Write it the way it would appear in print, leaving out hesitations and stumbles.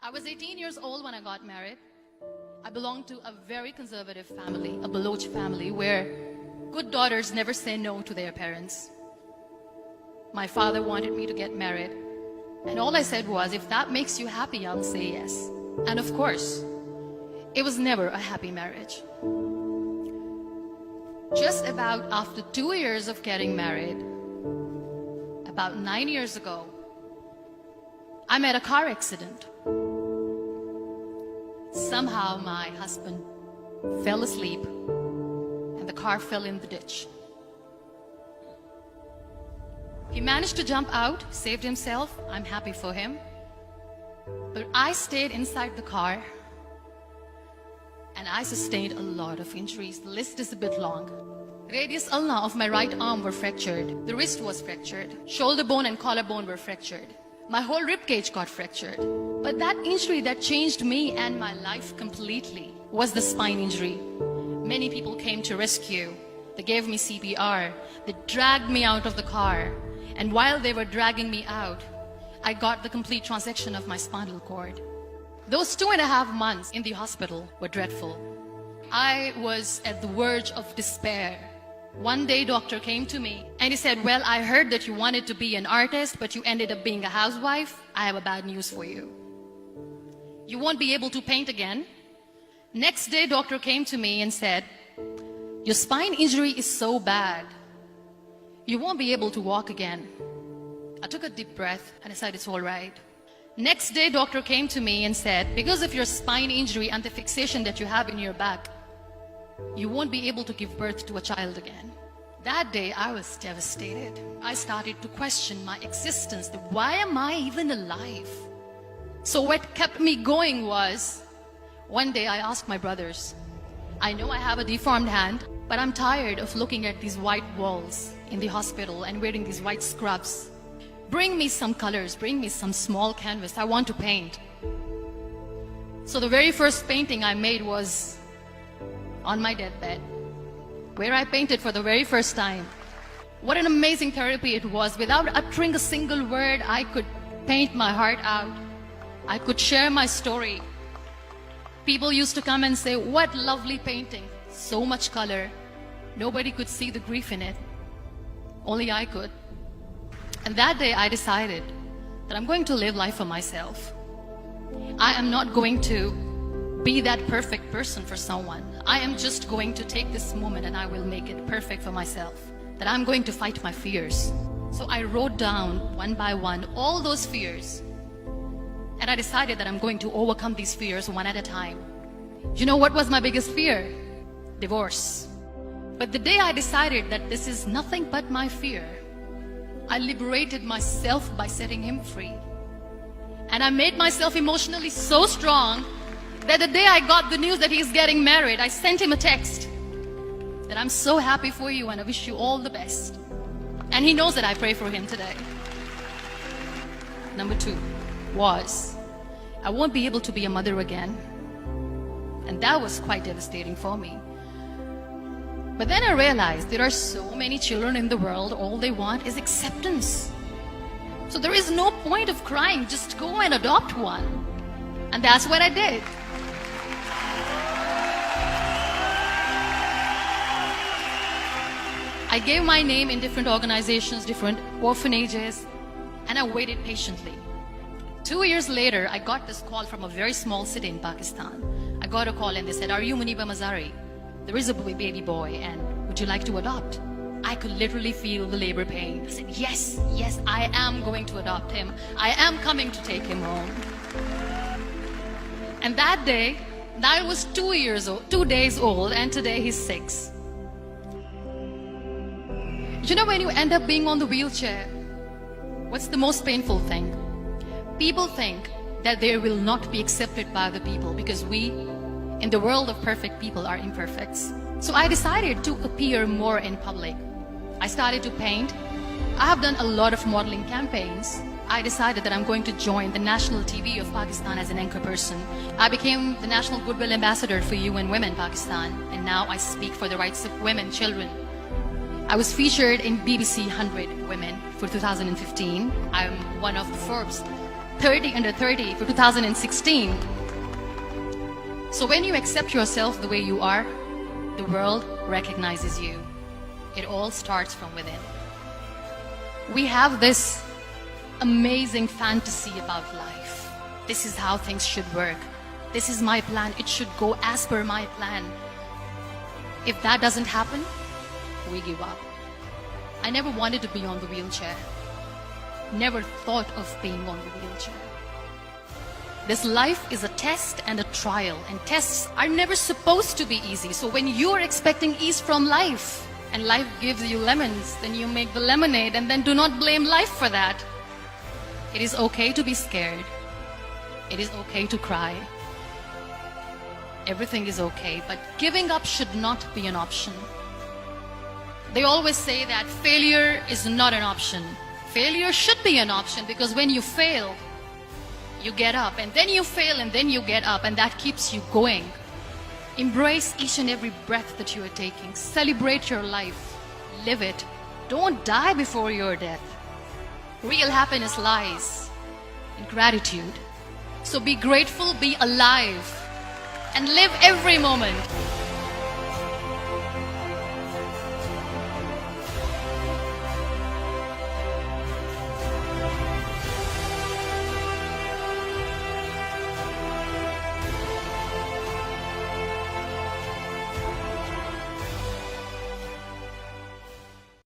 I was 18 years old when I got married. I belonged to a very conservative family, a Baloch family, where good daughters never say no to their parents. My father wanted me to get married, and all I said was, if that makes you happy, I'll say yes. And of course, it was never a happy marriage. Just about after 2 years of getting married, about 9 years ago, I met a car accident. Somehow my husband fell asleep and the car fell in the ditch. He managed to jump out, saved himself. I'm happy for him. But I stayed inside the car and I sustained a lot of injuries. The list is a bit long. Radius ulna of my right arm were fractured. The wrist was fractured. Shoulder bone and collarbone were fractured. My whole rib cage got fractured. But that injury that changed me and my life completely was the spine injury. Many people came to rescue. They gave me CPR. They dragged me out of the car. And while they were dragging me out, I got the complete transection of my spinal cord. Those 2.5 months in the hospital were dreadful. I was at the verge of despair. One day, doctor came to me and he said, well, I heard that you wanted to be an artist, but you ended up being a housewife. I have a bad news for you. You won't be able to paint again. Next day, doctor came to me and said, your spine injury is so bad. You won't be able to walk again. I took a deep breath and I said, it's all right. Next day, doctor came to me and said, because of your spine injury and the fixation that you have in your back, you won't be able to give birth to a child again. That day, I was devastated. I started to question my existence. Why am I even alive? So what kept me going was, one day I asked my brothers, I know I have a deformed hand, but I'm tired of looking at these white walls in the hospital and wearing these white scrubs. Bring me some colors, bring me some small canvas. I want to paint. So the very first painting I made was on my deathbed, where I painted for the very first time. What an amazing therapy it was. Without uttering a single word, I could paint my heart out. I could share my story. People used to come and say, what lovely painting, so much color. Nobody could see the grief in it. Only I could. And that day I decided that I'm going to live life for myself. I am not going to be that perfect person for someone. I am just going to take this moment and I will make it perfect for myself. That I'm going to fight my fears. So I wrote down one by one all those fears. And I decided that I'm going to overcome these fears one at a time. You know what was my biggest fear? Divorce. But the day I decided that this is nothing but my fear, I liberated myself by setting him free. And I made myself emotionally so strong that the day I got the news that he's getting married, I sent him a text that I'm so happy for you and I wish you all the best. And he knows that I pray for him today. Number 2 was, I won't be able to be a mother again. And that was quite devastating for me. But then I realized there are so many children in the world, all they want is acceptance. So there is no point of crying, just go and adopt one. And that's what I did. I gave my name in different organizations, different orphanages, and I waited patiently. 2 years later, I got this call from a very small city in Pakistan. I got a call and they said, are you Muniba Mazari? There is a baby boy and would you like to adopt? I could literally feel the labor pain. I said, yes, yes, I am going to adopt him. I am coming to take him home. And that day, I was 2 days old, and today he's 6. You know, when you end up being on the wheelchair, what's the most painful thing? People think that they will not be accepted by the people because we, in the world of perfect people, are imperfects. So I decided to appear more in public. I started to paint. I have done a lot of modeling campaigns. I decided that I'm going to join the national TV of Pakistan as an anchor person. I became the National Goodwill Ambassador for UN Women Pakistan, and now I speak for the rights of women, children. I was featured in BBC 100 Women for 2015. I'm one of the Forbes 30 under 30 for 2016. So when you accept yourself the way you are, the world recognizes you. It all starts from within. We have this amazing fantasy about life. This is how things should work. This is my plan. It should go as per my plan. If that doesn't happen, we give up. I never wanted to be on the wheelchair. Never thought of being on the wheelchair. This life is a test and a trial, and tests are never supposed to be easy. So when you're expecting ease from life, and life gives you lemons, then you make the lemonade, and then do not blame life for that. It is okay to be scared. It is okay to cry. Everything is okay, but giving up should not be an option. They always say that failure is not an option. Failure should be an option, because when you fail, you get up, and then you fail, and then you get up, and that keeps you going. Embrace each and every breath that you are taking. Celebrate your life. Live it. Don't die before your death. Real happiness lies in gratitude. So be grateful, be alive, and live every moment.